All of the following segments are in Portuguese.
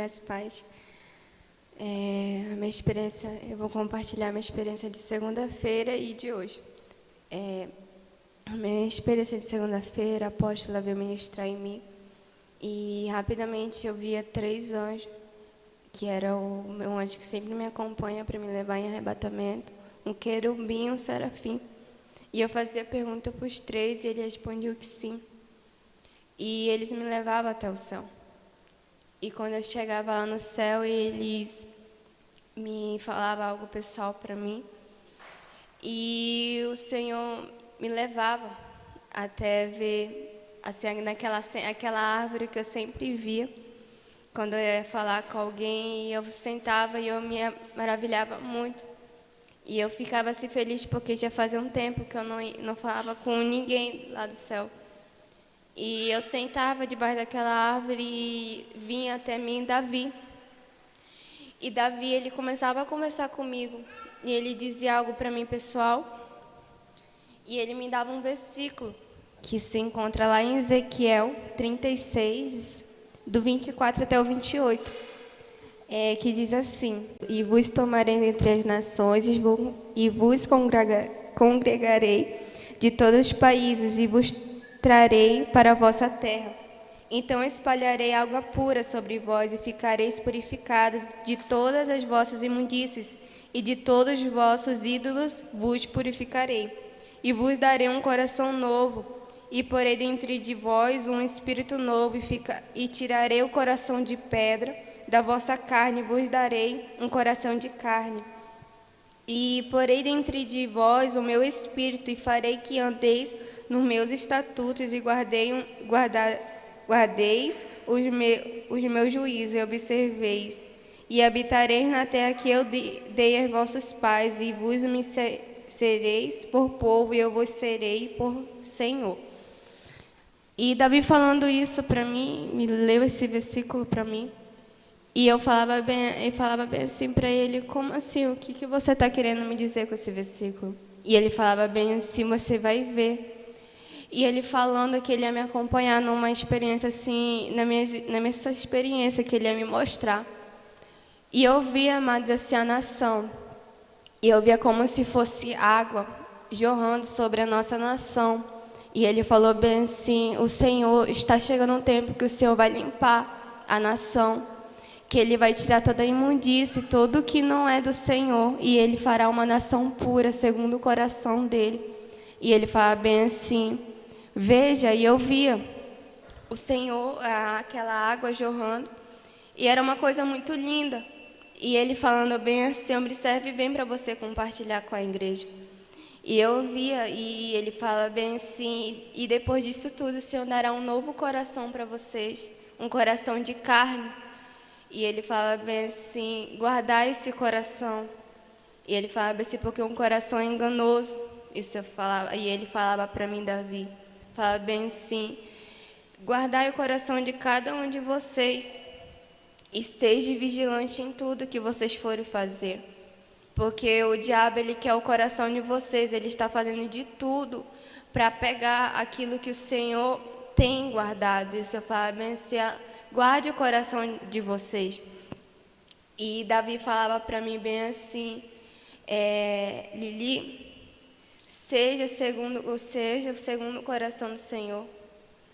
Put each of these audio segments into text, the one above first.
graça e paz. A minha experiência, eu vou compartilhar a minha experiência de segunda-feira e de hoje. A minha experiência de segunda-feira, a apóstola veio ministrar em mim e rapidamente eu via 3 anjos, que era o meu anjo que sempre me acompanha para me levar em arrebatamento, um querubim e um serafim. E eu fazia pergunta para os 3 e ele respondia que sim. E eles me levavam até o céu. E quando eu chegava lá no céu, eles me falavam algo pessoal para mim. E o Senhor me levava até ver assim, aquela árvore que eu sempre via. Quando eu ia falar com alguém, eu sentava e eu me maravilhava muito. E eu ficava assim feliz porque já fazia um tempo que eu não falava com ninguém lá do céu. E eu sentava debaixo daquela árvore e vinha até mim Davi. E Davi, ele começava a conversar comigo. E ele dizia algo para mim pessoal. E ele me dava um versículo que se encontra lá em Ezequiel 36, do 24 até o 28. Que diz assim: E vos tomarei dentre as nações e vos congregarei de todos os países e vos trarei para a vossa terra. Então espalharei água pura sobre vós e ficareis purificados de todas as vossas imundícies e de todos os vossos ídolos vos purificarei. E vos darei um coração novo e porei dentro de vós um espírito novo e tirarei o coração de pedra da vossa carne e vos darei um coração de carne. E porei dentro de vós o meu espírito e farei que andeis nos meus estatutos e guardeis os meus juízos e observeis. E habitareis na terra que eu dei aos vossos pais e vos me sereis por povo e eu vos serei por Senhor. E Davi falando isso para mim, me leu esse versículo para mim. E eu falava bem assim para ele: como assim? O que você está querendo me dizer com esse versículo? E ele falava bem assim: você vai ver. E ele falando que ele ia me acompanhar numa experiência assim, na minha experiência que ele ia me mostrar. E eu via, amados, assim, a nação. E eu via como se fosse água jorrando sobre a nossa nação. E ele falou bem assim: o Senhor, está chegando um tempo que o Senhor vai limpar a nação, que ele vai tirar toda a imundície, tudo que não é do Senhor, e ele fará uma nação pura, segundo o coração dele. E ele fala bem assim: veja, e eu via o Senhor, aquela água jorrando, e era uma coisa muito linda. E ele falando bem assim: observe bem para você compartilhar com a igreja. E eu via, e ele fala bem assim: e depois disso tudo, o Senhor dará um novo coração para vocês, um coração de carne. E ele fala bem assim: guardar esse coração. E ele fala bem assim: porque um coração é enganoso. Isso eu falava, e ele falava para mim, Davi, fala bem assim: guardai o coração de cada um de vocês, esteja vigilante em tudo que vocês forem fazer, porque o diabo, ele quer o coração de vocês, ele está fazendo de tudo para pegar aquilo que o Senhor tem guardado. Isso eu falo bem assim: guarde o coração de vocês. E Davi falava para mim bem assim: Lili, seja o segundo coração do Senhor.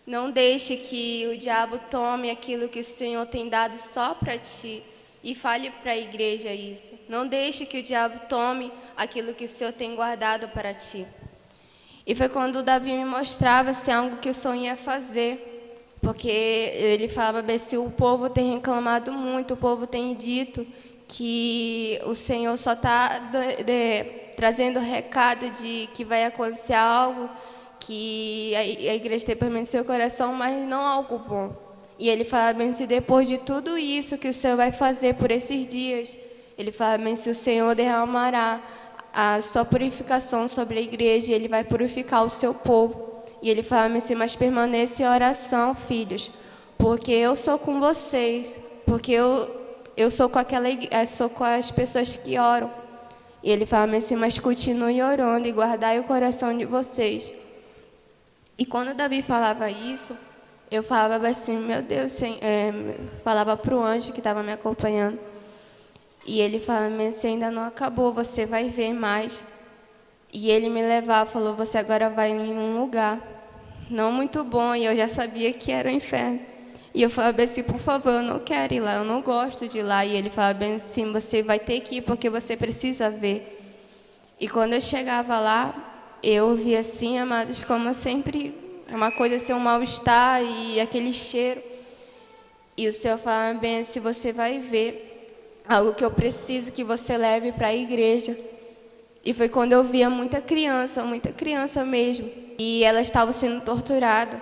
Não deixe que o diabo tome aquilo que o Senhor tem dado só para ti. E fale para a igreja isso. Não deixe que o diabo tome aquilo que o Senhor tem guardado para ti. E foi quando o Davi me mostrava assim, algo que o Senhor ia fazer. Porque ele falava bem assim: o povo tem reclamado muito, o povo tem dito que o Senhor só está trazendo recado de que vai acontecer algo, que a igreja tem permanecido no seu coração, mas não algo bom. E ele fala bem se depois de tudo isso que o Senhor vai fazer por esses dias, ele fala bem se o Senhor derramará a sua purificação sobre a igreja, ele vai purificar o seu povo. E ele fala bem assim: mas permaneça em oração, filhos, porque eu sou com vocês, porque eu sou com sou com as pessoas que oram. E ele fala bem assim: mas continue orando e guardai o coração de vocês. E quando Davi falava isso, eu falava assim, meu Deus, falava para o anjo que estava me acompanhando. E ele falava, mas você ainda não acabou, você vai ver mais. E ele me levava, falou, você agora vai em um lugar não muito bom. E eu já sabia que era o inferno. E eu falava assim, por favor, eu não quero ir lá, eu não gosto de ir lá. E ele falava bem assim, você vai ter que ir porque você precisa ver. E quando eu chegava lá, eu via assim, amados, como sempre, uma coisa assim, um mal-estar e aquele cheiro. E o Senhor falava bem assim, você vai ver algo que eu preciso que você leve para a igreja. E foi quando eu via muita criança mesmo. E elas estavam sendo torturadas.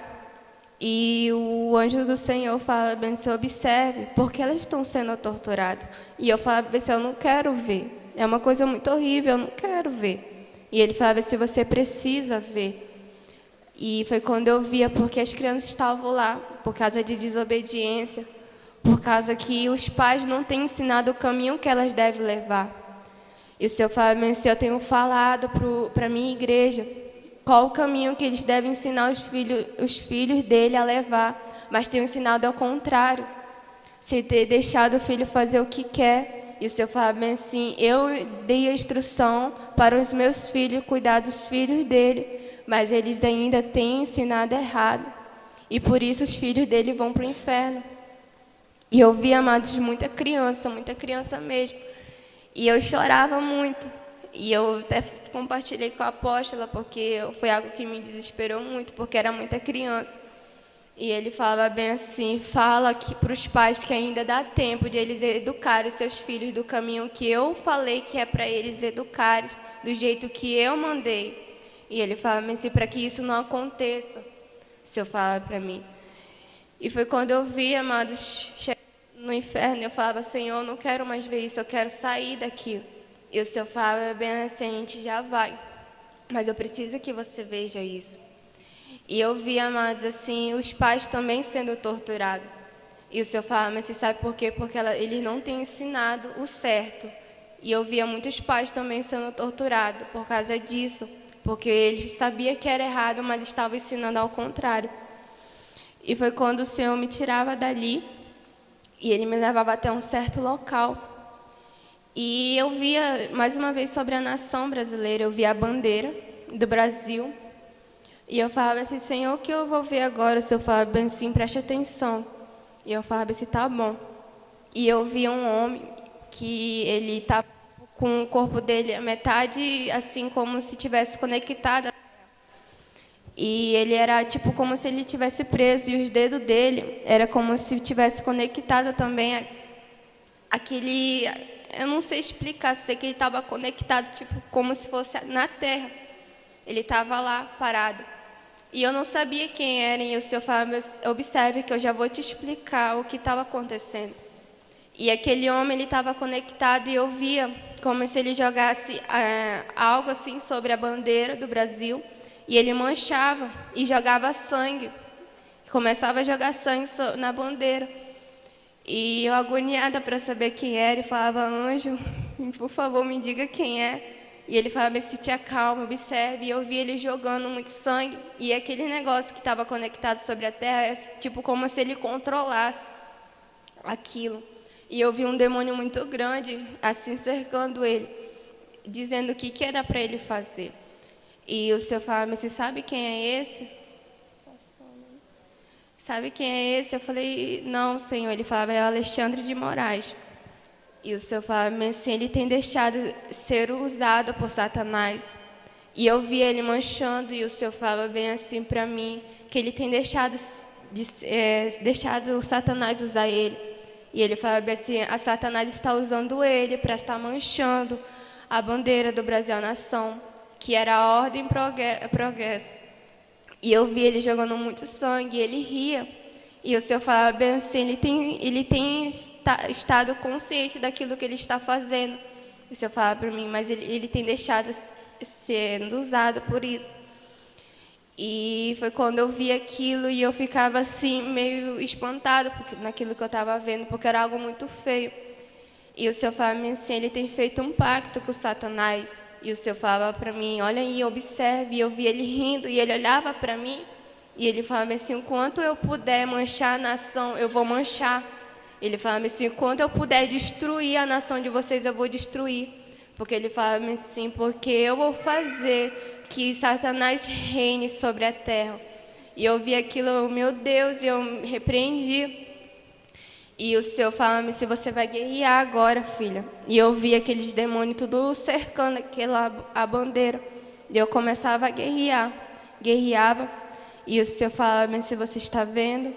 E o anjo do Senhor falava bem assim, observe, porque elas estão sendo torturadas. E eu falava bem assim, eu não quero ver. É uma coisa muito horrível, eu não quero ver. E ele falava assim, você precisa ver. E foi quando eu via, porque as crianças estavam lá, por causa de desobediência, por causa que os pais não têm ensinado o caminho que elas devem levar. E o Senhor falava bem assim, eu tenho falado para a minha igreja qual o caminho que eles devem ensinar os filhos dele a levar, mas tenho ensinado ao contrário. Se ter deixado o filho fazer o que quer. E o Senhor fala bem assim, eu dei a instrução para os meus filhos cuidar dos filhos dele, mas eles ainda têm ensinado errado. E por isso os filhos dele vão para o inferno. E eu vi, amados, muita criança mesmo. E eu chorava muito. E eu até compartilhei com a apóstola, porque foi algo que me desesperou muito, porque era muita criança. E ele falava bem assim, fala para os pais que ainda dá tempo de eles educarem os seus filhos do caminho que eu falei que é para eles educarem, do jeito que eu mandei. E ele falava assim, para que isso não aconteça, o Senhor falava para mim. E foi quando eu vi, amados, no inferno, eu falava, Senhor, eu não quero mais ver isso, eu quero sair daqui. E o Senhor falava, bem assim, a gente já vai, mas eu preciso que você veja isso. E eu vi, amados, assim, os pais também sendo torturados. E o Senhor falava, mas você sabe por quê? Porque eles não têm ensinado o certo. E eu via muitos pais também sendo torturados por causa disso, porque eles sabiam que era errado, mas estavam ensinando ao contrário. E foi quando o Senhor me tirava dali, e Ele me levava até um certo local. E eu via, mais uma vez, sobre a nação brasileira, eu via a bandeira do Brasil. E eu falava assim, Senhor, o que eu vou ver agora? O Senhor falava bem assim, preste atenção. E eu falava assim, tá bom. E eu via um homem que ele estava com o corpo dele, a metade assim, como se tivesse conectado. E ele era tipo como se ele tivesse preso, e os dedos dele era como se tivesse conectado também aquele, eu não sei explicar, sei que ele estava conectado tipo como se fosse na terra. Ele estava lá parado. E eu não sabia quem era, e o Senhor falava, observe que eu já vou te explicar o que estava acontecendo. E aquele homem, ele estava conectado, e eu via como se ele jogasse algo assim sobre a bandeira do Brasil. E ele manchava e jogava sangue. Começava a jogar sangue na bandeira. E eu agoniada para saber quem era, e falava, anjo, por favor, me diga quem é. E ele falava, se te acalma, observe. E eu vi ele jogando muito sangue. E aquele negócio que estava conectado sobre a terra, tipo como se ele controlasse aquilo. E eu vi um demônio muito grande, assim, cercando ele, dizendo o que era para ele fazer. E o Senhor falava, mas você sabe quem é esse? Sabe quem é esse? Eu falei, não, Senhor. Ele falava, é o Alexandre de Moraes. E o Senhor falava, mas assim, ele tem deixado ser usado por Satanás. E eu vi ele manchando, e o Senhor falava bem assim para mim, que ele tem deixado o Satanás usar ele. E ele falava bem assim, a Satanás está usando ele para estar manchando a bandeira do Brasil, a nação, que era a ordem e progresso. E eu vi ele jogando muito sangue, e ele ria. E o Senhor falava bem assim, ele tem estado consciente daquilo que ele está fazendo. E o Senhor falava para mim, mas ele tem deixado sendo usado por isso. E foi quando eu vi aquilo, e eu ficava assim, meio espantada naquilo que eu estava vendo, porque era algo muito feio. E o Senhor falava assim, ele tem feito um pacto com Satanás. E o Senhor falava para mim, olha aí, observe. E eu vi ele rindo, e ele olhava para mim, E ele falava assim, enquanto eu puder manchar a nação, eu vou manchar. Ele falava assim, enquanto eu puder destruir a nação de vocês, eu vou destruir. Porque ele falava assim, porque eu vou fazer que Satanás reine sobre a terra. E eu vi aquilo, meu Deus, e eu me repreendi. E o Senhor falava assim, você vai guerrear agora, filha. E eu vi aqueles demônios tudo cercando a bandeira. E eu começava a guerrear, guerreava. E o Senhor falava assim, você está vendo?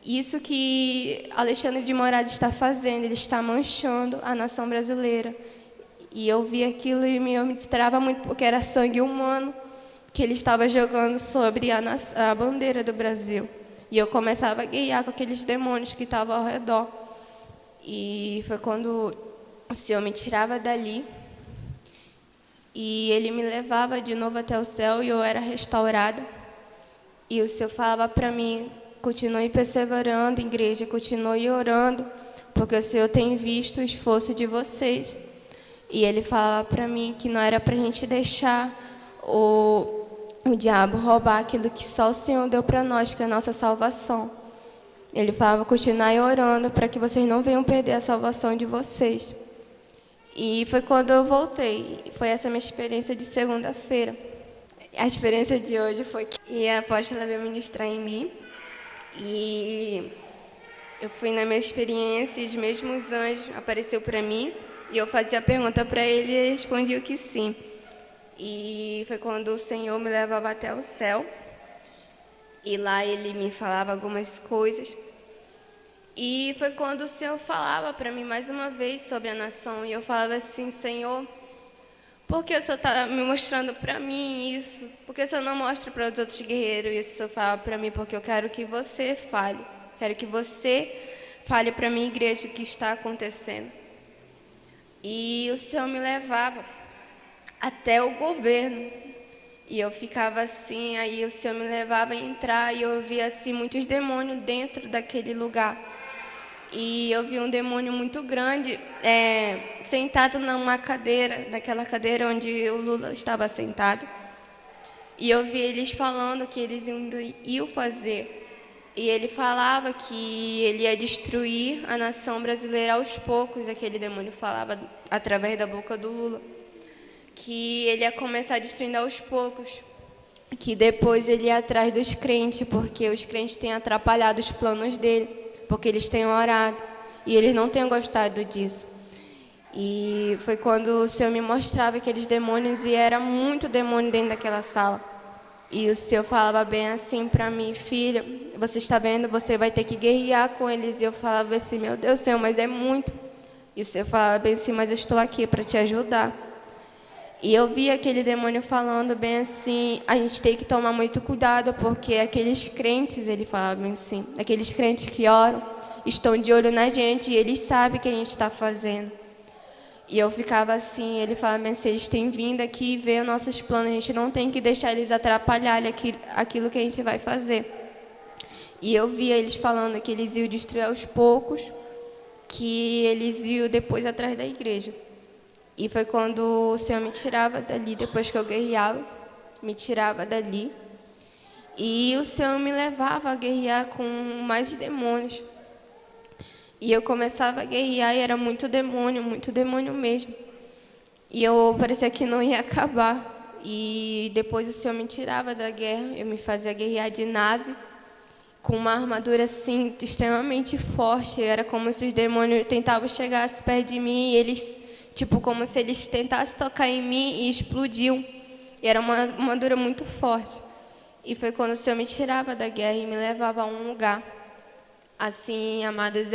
Isso que Alexandre de Moraes está fazendo, ele está manchando a nação brasileira. E eu vi aquilo e eu me distrava muito, porque era sangue humano que ele estava jogando sobre a bandeira do Brasil. E eu começava a guerrear com aqueles demônios que estavam ao redor. E foi quando o Senhor me tirava dali e Ele me levava de novo até o céu e eu era restaurada. E o Senhor falava para mim, continue perseverando, igreja, continue orando, porque o Senhor tem visto o esforço de vocês. E Ele falava para mim que não era para a gente deixar o diabo roubar aquilo que só o Senhor deu para nós, que é a nossa salvação. Ele falava, continuai orando para que vocês não venham perder a salvação de vocês. E foi quando eu voltei. Foi essa minha experiência de segunda-feira. A experiência de hoje foi que a apóstola veio ministrar em mim. E eu fui na minha experiência e os mesmos anjos apareceram para mim. E eu fazia a pergunta para ele e ele respondia que sim. E foi quando o Senhor me levava até o céu. E lá ele me falava algumas coisas. E foi quando o Senhor falava para mim mais uma vez sobre a nação. E eu falava assim, Senhor, por que o Senhor está me mostrando para mim isso? Por que o Senhor não mostra para os outros guerreiros isso? O Senhor fala para mim, porque eu quero que você fale. Quero que você fale para a minha igreja o que está acontecendo. E o Senhor me levava até o governo. E eu ficava assim, aí o Senhor me levava a entrar e eu via assim muitos demônios dentro daquele lugar. E eu vi um demônio muito grande sentado numa cadeira, naquela cadeira onde o Lula estava sentado. E eu vi eles falando que eles iam fazer. E ele falava que ele ia destruir a nação brasileira aos poucos. Aquele demônio falava através da boca do Lula. Que ele ia começar destruindo aos poucos. Que depois ele ia atrás dos crentes, porque os crentes têm atrapalhado os planos dele. Porque eles têm orado. E eles não têm gostado disso. E foi quando o Senhor me mostrava aqueles demônios. E era muito demônio dentro daquela sala. E o Senhor falava bem assim para mim, filha, você está vendo, você vai ter que guerrear com eles. E eu falava assim, meu Deus, Senhor, mas é muito. E o Senhor falava bem assim, mas eu estou aqui para te ajudar. E eu vi aquele demônio falando bem assim, a gente tem que tomar muito cuidado, porque aqueles crentes, ele falava bem assim, aqueles crentes que oram, estão de olho na gente e eles sabem o que a gente está fazendo. E eu ficava assim, ele falava bem assim, eles têm vindo aqui ver os nossos planos, a gente não tem que deixar eles atrapalharem aquilo que a gente vai fazer. E eu via eles falando que eles iam destruir aos poucos, que eles iam depois atrás da igreja. E foi quando o Senhor me tirava dali, depois que eu guerreava, me tirava dali. E o Senhor me levava a guerrear com mais demônios. E eu começava a guerrear e era muito demônio mesmo. E eu parecia que não ia acabar. E depois o Senhor me tirava da guerra, eu me fazia guerrear de nave, com uma armadura assim, extremamente forte. Era como se os demônios tentavam chegar perto de mim e eles, tipo, como se eles tentassem tocar em mim e explodiam. E era uma armadura muito forte. E foi quando o Senhor me tirava da guerra e me levava a um lugar. Assim, amados,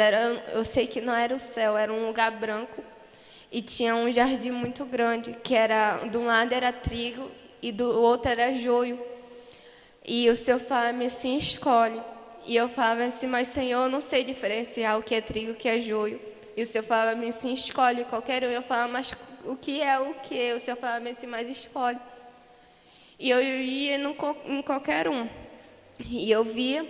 eu sei que não era o céu, era um lugar branco. E tinha um jardim muito grande, que era, de um lado era trigo e do outro era joio. E o Senhor falava assim, escolhe. E eu falava assim, mas Senhor, eu não sei diferenciar o que é trigo e o que é joio. E o Senhor falava assim, escolhe qualquer um. E eu falava, mas o que é o que? O Senhor falava assim, mas escolhe. E eu ia em qualquer um. E eu via,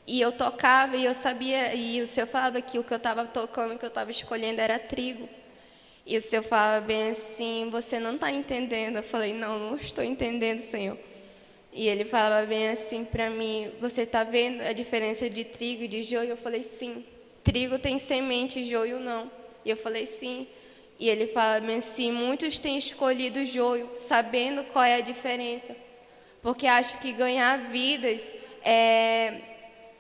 e eu tocava, e eu sabia, e o Senhor falava que o que eu estava tocando, o que eu estava escolhendo era trigo. E o Senhor falava bem assim, você não está entendendo. Eu falei, não estou entendendo, Senhor. E ele falava bem assim para mim: você está vendo a diferença de trigo e de joio? Eu falei: sim. Trigo tem semente, joio não. E eu falei: sim. E ele falava bem assim: muitos têm escolhido o joio, sabendo qual é a diferença. Porque acho que ganhar vidas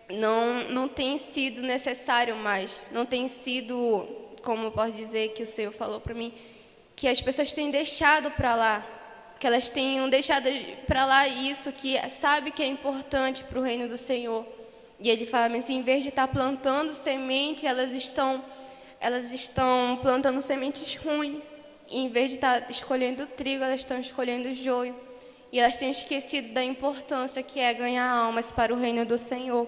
não tem sido necessário mais. Não tem sido, como eu posso dizer, que o Senhor falou para mim, que as pessoas têm deixado para lá. Que elas tenham deixado para lá isso que sabe que é importante para o reino do Senhor. E ele fala assim: em vez de estar plantando semente, elas estão plantando sementes ruins. E em vez de estar escolhendo trigo, elas estão escolhendo joio. E elas têm esquecido da importância que é ganhar almas para o reino do Senhor.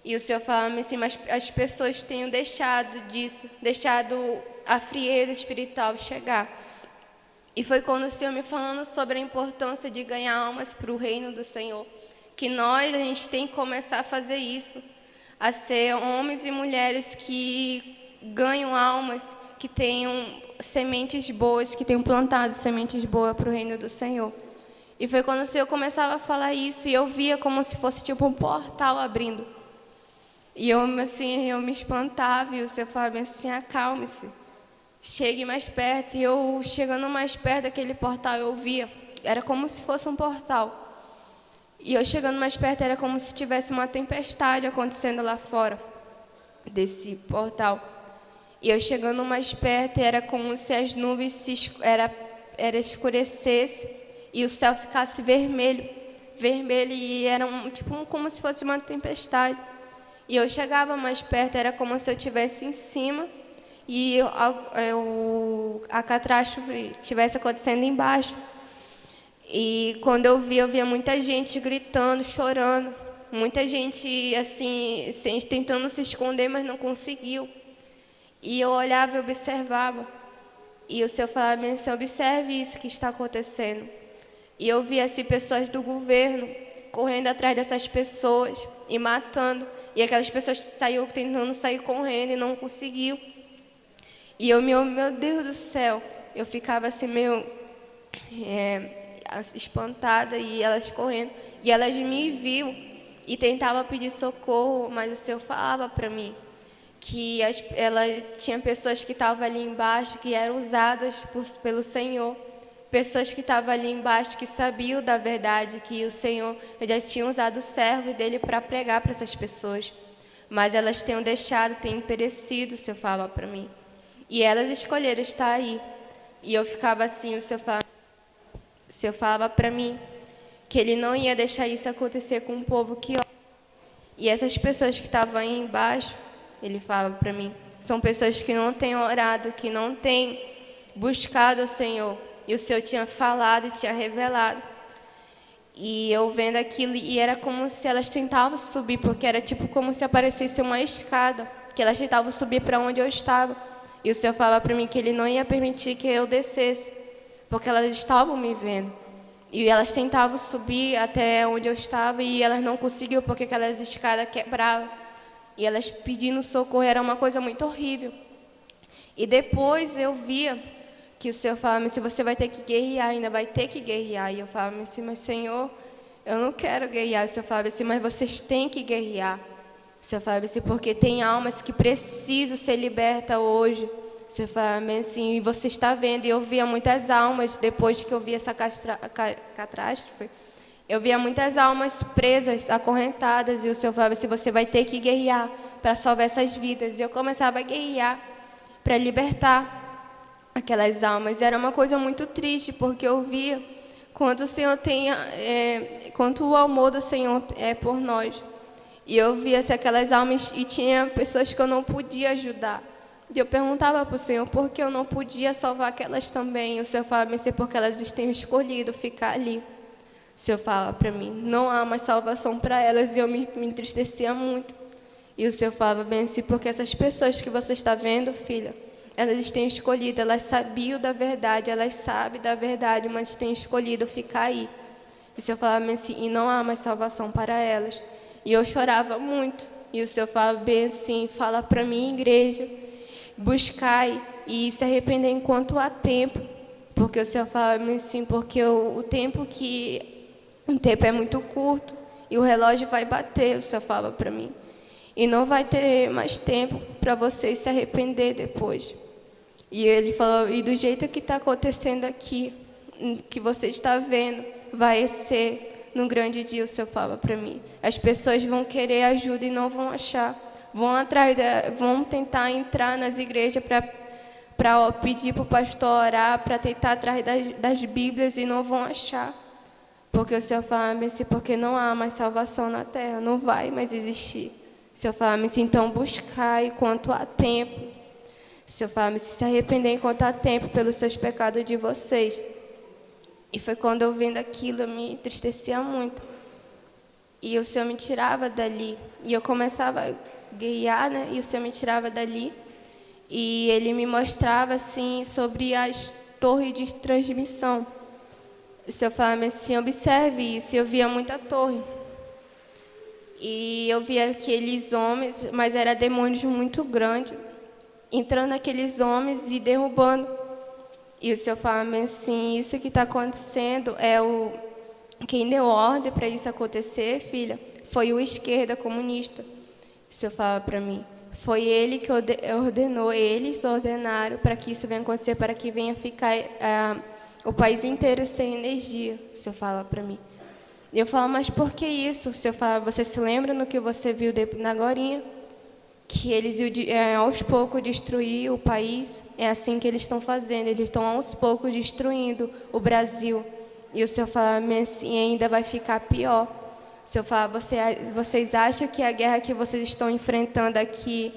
E o Senhor fala assim: mas as pessoas têm deixado disso, deixado a frieza espiritual chegar. E foi quando o Senhor me falando sobre a importância de ganhar almas para o reino do Senhor, que a gente tem que começar a fazer isso, a ser homens e mulheres que ganham almas, que tenham sementes boas, que tenham plantado sementes boas para o reino do Senhor. E foi quando o Senhor começava a falar isso, e eu via como se fosse tipo um portal abrindo. E eu me espantava, e o Senhor falava assim: acalme-se. Chegue mais perto. E eu, chegando mais perto daquele portal, eu via, era como se fosse um portal. E eu chegando mais perto, era como se tivesse uma tempestade acontecendo lá fora desse portal. E eu chegando mais perto, era como se as nuvens escurecessem e o céu ficasse vermelho, e era como se fosse uma tempestade. E eu chegava mais perto, era como se eu estivesse em cima e a catástrofe estivesse acontecendo embaixo. E quando eu via muita gente gritando, chorando, muita gente assim, tentando se esconder, mas não conseguiu. E eu olhava e observava. E o Senhor falava assim: observe isso que está acontecendo. E eu via assim, pessoas do correndo atrás dessas pessoas e matando. E aquelas pessoas tentando sair correndo e não conseguiu. E eu, meu Deus do céu, eu ficava assim meio espantada, e elas correndo. E elas me viam e tentavam pedir socorro, mas o Senhor falava para mim que tinha pessoas que estavam ali embaixo, que eram usadas pelo Senhor. Pessoas que estavam ali embaixo, que sabiam da verdade, que o Senhor já tinha usado o servo dele para pregar para essas pessoas. Mas elas têm perecido, o Senhor falava para mim. E elas escolheram estar aí. E eu ficava assim, o Senhor falava para mim que Ele não ia deixar isso acontecer com um povo que ora. E essas pessoas que estavam aí embaixo, Ele falava para mim, são pessoas que não têm orado, que não têm buscado o Senhor. E o Senhor tinha falado e tinha revelado. E eu vendo aquilo, e era como se elas tentavam subir, porque era tipo como se aparecesse uma escada, que elas tentavam subir para onde eu estava. E o Senhor falava para mim que Ele não ia permitir que eu descesse, porque elas estavam me vendo. E elas tentavam subir até onde eu estava, e elas não conseguiam, porque aquelas escadas quebravam. E elas pedindo socorro, era uma coisa muito horrível. E depois eu via que o Senhor falava assim: você vai ter que guerrear, ainda vai ter que guerrear. E eu falava assim: mas Senhor, eu não quero guerrear. O Senhor falava assim: mas vocês têm que guerrear. O Senhor falava assim: porque tem almas que precisam ser libertas hoje. O Senhor falava assim: e você está vendo. E eu via muitas almas, depois que eu vi essa catástrofe, eu via muitas almas presas, acorrentadas. E o Senhor falava assim: você vai ter que guerrear para salvar essas vidas. E eu começava a guerrear para libertar aquelas almas. Era uma coisa muito triste, porque eu via quanto o Senhor quanto o amor do Senhor é por nós. E eu via aquelas almas, e tinha pessoas que eu não podia ajudar. E eu perguntava para o Senhor por que eu não podia salvar aquelas também. E o Senhor falava assim: porque elas têm escolhido ficar ali. O Senhor falava para mim: não há mais salvação para elas. E eu me entristecia muito. E o Senhor falava bem assim: porque essas pessoas que você está vendo, filha, elas têm escolhido, elas sabiam da verdade, elas sabem da verdade, mas têm escolhido ficar aí. E o Senhor falava assim: e não há mais salvação para elas. E eu chorava muito. E o Senhor falava bem assim: fala para mim, igreja, buscai e se arrepender enquanto há tempo. Porque o Senhor falava assim: porque o tempo que o tempo é muito curto e o relógio vai bater, o Senhor falava para mim. E não vai ter mais tempo para você se arrepender depois. E ele falou, e do jeito que está acontecendo aqui, que você está vendo, vai ser no grande dia, o Senhor falava para mim. As pessoas vão querer ajuda e não vão achar. Vão tentar entrar nas igrejas para pedir para o pastor orar, para tentar atrás das Bíblias e não vão achar. Porque o Senhor falava assim, porque não há mais salvação na terra, não vai mais existir. O Senhor falava assim, então buscai enquanto há tempo. O Senhor falava assim, se arrepender enquanto há tempo pelos seus pecados de vocês. E foi quando eu vendo aquilo, eu me entristecia muito. E o Senhor me tirava dali. E eu começava a guiar, né? E o Senhor me tirava dali. E Ele me mostrava, assim, sobre as torres de transmissão. O Senhor falava assim, observe isso. E eu via muita torre. E eu via aqueles homens, mas eram demônios muito grandes, entrando naqueles homens e derrubando. E o Senhor falava assim, isso que está acontecendo quem deu ordem para isso acontecer, filha, foi o esquerda comunista. O Senhor falava para mim, foi ele que ordenou, eles ordenaram para que isso venha acontecer, para que venha ficar o país inteiro sem energia. O Senhor falava para mim. E eu falava, mas por que isso? O Senhor falava, você se lembra no que você viu na agorinha? Que eles iam aos poucos destruir o país. É assim que eles estão fazendo, eles estão aos poucos destruindo o Brasil. E o Senhor falava assim, ainda vai ficar pior. O Senhor falava, vocês acham que a guerra que vocês estão enfrentando aqui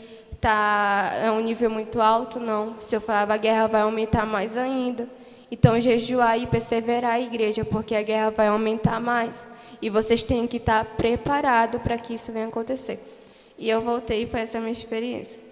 é um nível muito alto? Não. O Senhor falava, a guerra vai aumentar mais ainda. Então, jejuar e perseverar, igreja, porque a guerra vai aumentar mais. E vocês têm que estar preparados para que isso venha acontecer. E eu voltei para essa minha experiência.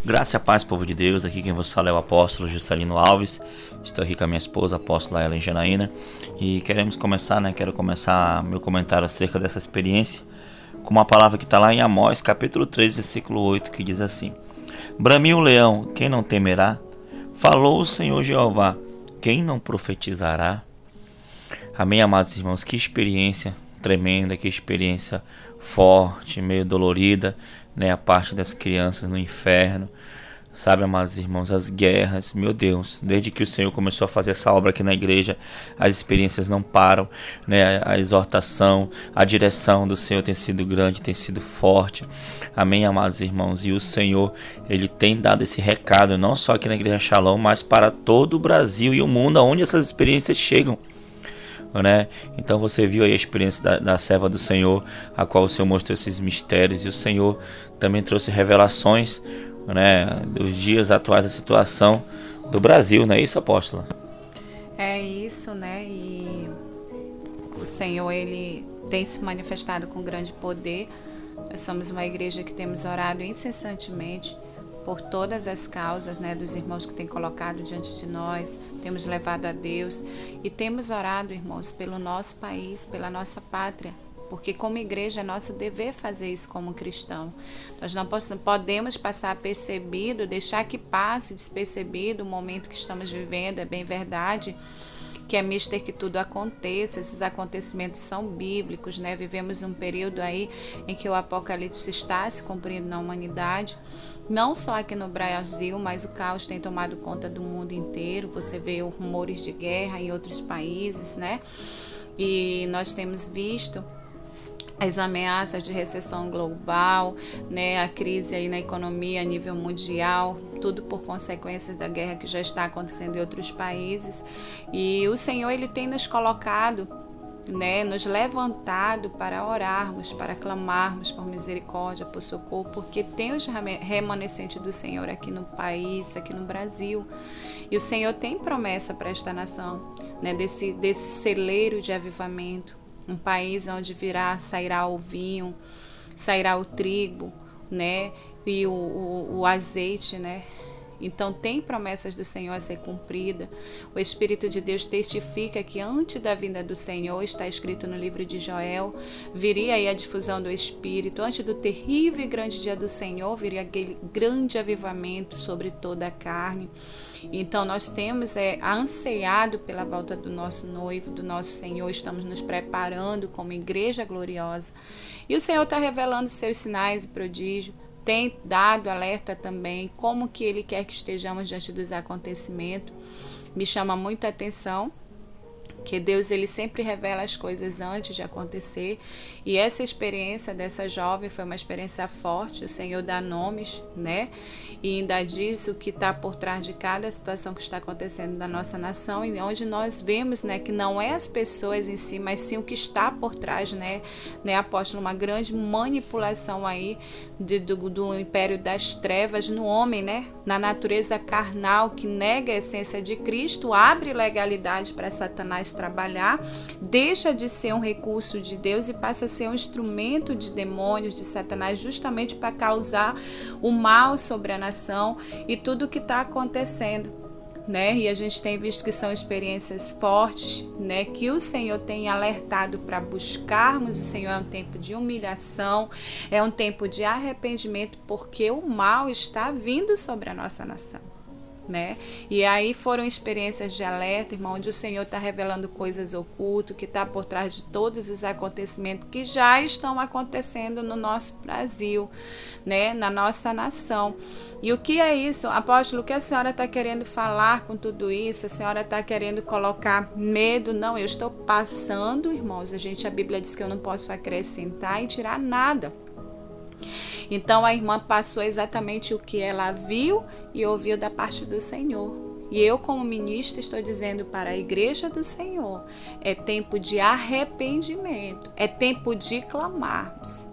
Graça e a paz, povo de Deus. Aqui quem vos fala é o apóstolo Juscelino Alves. Estou aqui com a minha esposa, a apóstola Ellen Janaína. E quero começar meu comentário acerca dessa experiência com uma palavra que está lá em Amós, capítulo 3, versículo 8, que diz assim: Bramiu o leão, quem não temerá? Falou o Senhor Jeová, quem não profetizará? Amém, amados irmãos. Que experiência tremenda, que experiência forte, meio dolorida, né? A parte das crianças no inferno. Sabe, amados irmãos, as guerras, meu Deus, desde que o Senhor começou a fazer essa obra aqui na igreja, as experiências não param, né? A exortação, a direção do Senhor tem sido grande, tem sido forte. Amém, amados irmãos. E o Senhor, Ele tem dado esse recado, não só aqui na Igreja Shalom, mas para todo o Brasil e o mundo, onde essas experiências chegam. Né? Então você viu aí a experiência da serva do Senhor, a qual o Senhor mostrou esses mistérios, e o Senhor também trouxe revelações, né, dos dias atuais da situação do Brasil, não é isso, apóstola? É isso, né? E o Senhor, Ele tem se manifestado com grande poder. Nós somos uma igreja que temos orado incessantemente por todas as causas, né, dos irmãos que têm colocado diante de nós, temos levado a Deus e temos orado, irmãos, pelo nosso país, pela nossa pátria, porque como igreja é nosso dever fazer isso como cristão. Nós não podemos passar percebido, deixar que passe despercebido o momento que estamos vivendo, é bem verdade, que é mister que tudo aconteça, esses acontecimentos são bíblicos, né? Vivemos um período aí em que o apocalipse está se cumprindo na humanidade, não só aqui no Brasil, mas o caos tem tomado conta do mundo inteiro. Você vê rumores de guerra em outros países, né? E nós temos visto as ameaças de recessão global, né, a crise aí na economia a nível mundial, tudo por consequências da guerra que já está acontecendo em outros países. E o Senhor, Ele tem nos colocado, né, nos levantado para orarmos, para clamarmos por misericórdia, por socorro, porque tem os remanescentes do Senhor aqui no país, aqui no Brasil. E o Senhor tem promessa para esta nação, né, desse celeiro de avivamento. Um país onde sairá o vinho, sairá o trigo, né? E o azeite, né? Então tem promessas do Senhor a ser cumprida. O Espírito de Deus testifica que antes da vinda do Senhor, está escrito no livro de Joel, viria aí a difusão do Espírito. Antes do terrível e grande dia do Senhor, viria aquele grande avivamento sobre toda a carne. Então nós temos ansiado pela volta do nosso noivo, do nosso Senhor. Estamos nos preparando como igreja gloriosa. E o Senhor está revelando seus sinais e prodígios. Tem dado alerta também como que Ele quer que estejamos diante dos acontecimentos. Me chama muita atenção que Deus ele sempre revela as coisas antes de acontecer. E essa experiência dessa jovem foi uma experiência forte. O Senhor dá nomes, né? E ainda diz o que está por trás de cada situação que está acontecendo na nossa nação, e onde nós vemos, né, que não é as pessoas em si, mas sim o que está por trás, né, apóstolo, uma grande manipulação aí do império das trevas no homem, né, na natureza carnal que nega a essência de Cristo, abre legalidade para Satanás trabalhar, deixa de ser um recurso de Deus e passa a ser um instrumento de demônios, de Satanás, justamente para causar o mal sobre a nação e tudo o que está acontecendo, né? E a gente tem visto que são experiências fortes, né? Que o Senhor tem alertado para buscarmos. O Senhor é um tempo de humilhação, é um tempo de arrependimento, porque o mal está vindo sobre a nossa nação, né? E aí foram experiências de alerta, irmão, onde o Senhor está revelando coisas ocultas, que está por trás de todos os acontecimentos que já estão acontecendo no nosso Brasil, né? Na nossa nação. E o que é isso? Apóstolo, o que a senhora está querendo falar com tudo isso? A senhora está querendo colocar medo? Não, eu estou passando, irmãos, a Bíblia diz que eu não posso acrescentar e tirar nada. Então a irmã passou exatamente o que ela viu e ouviu da parte do Senhor. E eu, como ministra, estou dizendo para a igreja do Senhor, é tempo de arrependimento, é tempo de clamarmos,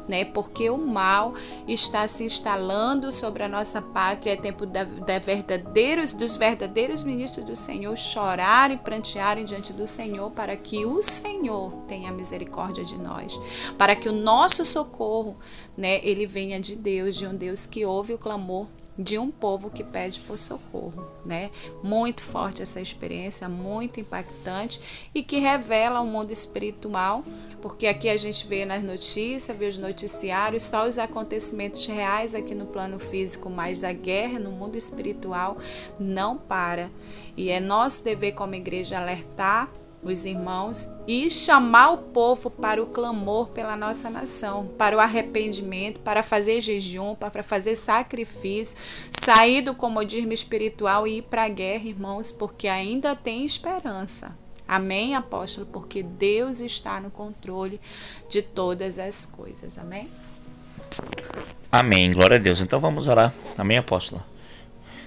né? Porque o mal está se instalando sobre a nossa pátria. É tempo dos verdadeiros ministros do Senhor chorarem, prantearem diante do Senhor, para que o Senhor tenha misericórdia de nós, para que o nosso socorro, né, ele venha de Deus, de um Deus que ouve o clamor de um povo que pede por socorro, né? Muito forte essa experiência, muito impactante e que revela o mundo espiritual, porque aqui a gente vê nas notícias, vê os noticiários, só os acontecimentos reais aqui no plano físico, mas a guerra no mundo espiritual não para. E é nosso dever como igreja alertar os irmãos e chamar o povo para o clamor pela nossa nação, para o arrependimento, para fazer jejum, para fazer sacrifício, sair do comodismo espiritual e ir para a guerra, irmãos, porque ainda tem esperança. Amém, apóstolo? Porque Deus está no controle de todas as coisas. Amém? Amém, glória a Deus. Então vamos orar. Amém, apóstola?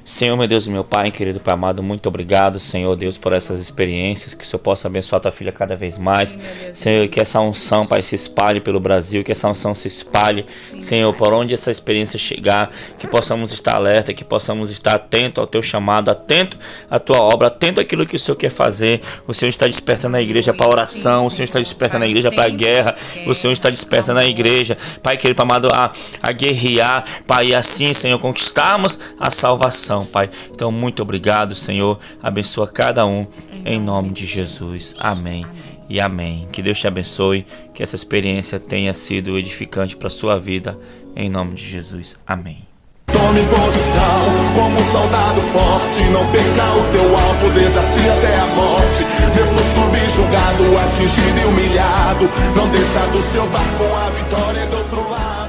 Senhor, meu Deus e meu Pai, querido Pai amado, muito obrigado, Senhor Deus, por essas experiências, que o Senhor possa abençoar a tua filha cada vez mais. Sim, Senhor, que essa unção, Pai, se espalhe pelo Brasil, que essa unção se espalhe, sim, Senhor, por onde essa experiência chegar, que possamos estar alerta, que possamos estar atento ao teu chamado, atento à tua obra, atento àquilo que o Senhor quer fazer. O Senhor está despertando a igreja para a oração, sim, o Senhor está despertando a igreja para a guerra, o Senhor está despertando a igreja, Pai, querido Pai amado, a guerrear, Pai, e assim, Senhor, conquistarmos a salvação, Pai. Então, muito obrigado, Senhor. Abençoa cada um em nome de Jesus. Amém e amém. Que Deus te abençoe. Que essa experiência tenha sido edificante para a sua vida. Em nome de Jesus. Amém. Tome posição como um soldado forte. Não perca o teu alvo, desafia até a morte. Mesmo subjugado, atingido e humilhado, não desça do seu barco, a vitória é do outro lado.